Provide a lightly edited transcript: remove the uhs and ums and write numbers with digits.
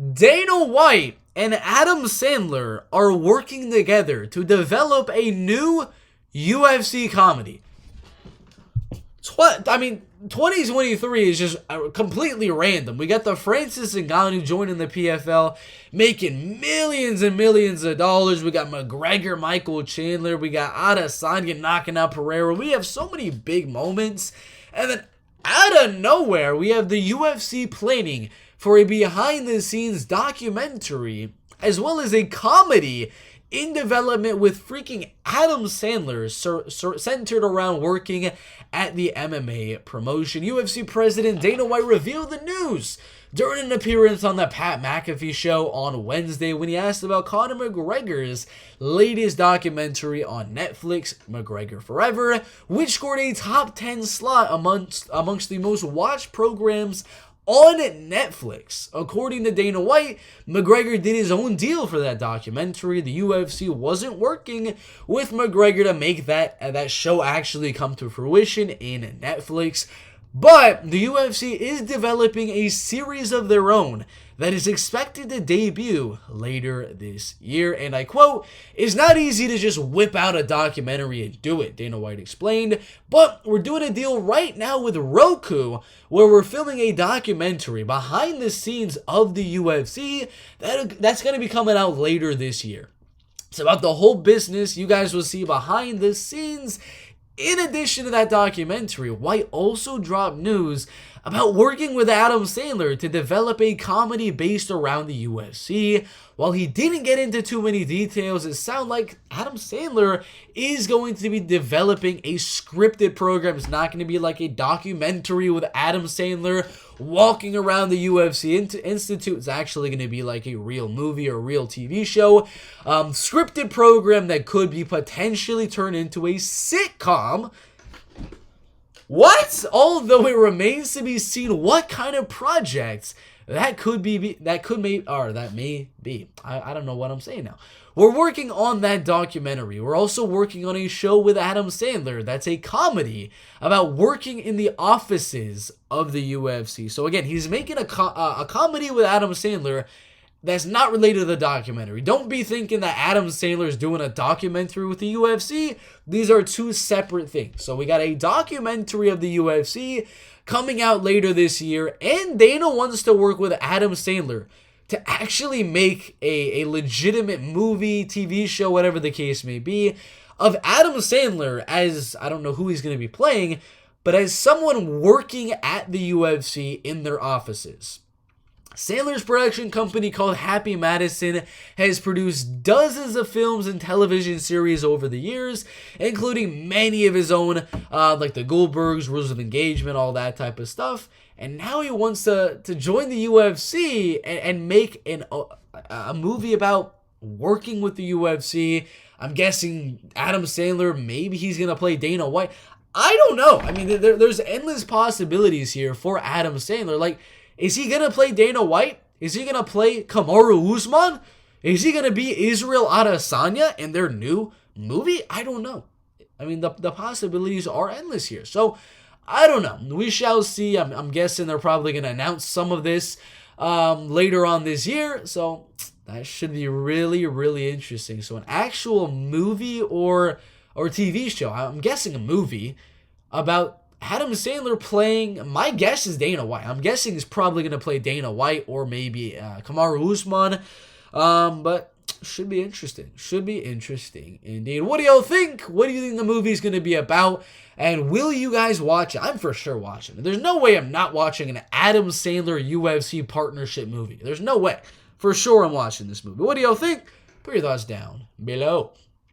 Dana White and Adam Sandler are working together to develop a new UFC comedy. 2023 is just completely random. We got the Francis Ngannou joining the PFL, making millions and millions of dollars. We got McGregor, Michael Chandler. We got Adesanya knocking out Pereira. We have so many big moments. And then out of nowhere, we have the UFC planning for a behind-the-scenes documentary, as well as a comedy in development with freaking Adam Sandler, centered around working at the MMA promotion. UFC President Dana White revealed the news during an appearance on the Pat McAfee show on Wednesday when he asked about Conor McGregor's latest documentary on Netflix, McGregor Forever, which scored a top 10 slot amongst the most watched programs on Netflix. According to Dana White, McGregor did his own deal for that documentary. The UFC wasn't working with McGregor to make that show actually come to fruition in Netflix. But the UFC is developing a series of their own that is expected to debut later this year. And I quote, "It's not easy to just whip out a documentary and do it," Dana White explained. "But we're doing a deal right now with Roku where we're filming a documentary behind the scenes of the UFC that's going to be coming out later this year. It's about the whole business. You guys will see behind the scenes." In addition to that documentary, White also dropped news about working with Adam Sandler to develop a comedy based around the UFC. While he didn't get into too many details, it sounds like Adam Sandler is going to be developing a scripted program. It's not going to be like a documentary with Adam Sandler walking around the UFC Institute. It's actually going to be like a real movie or a real TV show. Scripted program that could be potentially turned into a sitcom. What? Although it remains to be seen what kind of projects that may be. I don't know what I'm saying now. We're working on that documentary. We're also working on a show with Adam Sandler that's a comedy about working in the offices of the UFC. So again, he's making a comedy with Adam Sandler that's not related to the documentary. Don't be thinking that Adam Sandler is doing a documentary with the UFC. These are two separate things. So we got a documentary of the UFC coming out later this year, and Dana wants to work with Adam Sandler to actually make a legitimate movie, TV show, whatever the case may be, of Adam Sandler as, I don't know who he's going to be playing, but as someone working at the UFC in their offices. Sandler's production company called Happy Madison has produced dozens of films and television series over the years, including many of his own, like The Goldbergs, Rules of Engagement, all that type of stuff. And now he wants to join the UFC and make a movie about working with the UFC. I'm guessing Adam Sandler, maybe he's going to play Dana White. I don't know. I mean, there's endless possibilities here for Adam Sandler. Like, is he going to play Dana White? Is he going to play Kamaru Usman? Is he going to be Israel Adesanya in their new movie? I don't know. I mean, the possibilities are endless here. So, I don't know. We shall see. I'm guessing they're probably going to announce some of this later on this year. So, that should be really, really interesting. So, an actual movie or TV show. I'm guessing a movie about Adam Sandler playing, my guess is Dana White. I'm guessing he's probably going to play Dana White or maybe Kamaru Usman. But should be interesting. Should be interesting indeed. What do y'all think? What do you think the movie's going to be about? And will you guys watch it? I'm for sure watching it. There's no way I'm not watching an Adam Sandler UFC partnership movie. There's no way. For sure I'm watching this movie. What do y'all think? Put your thoughts down below.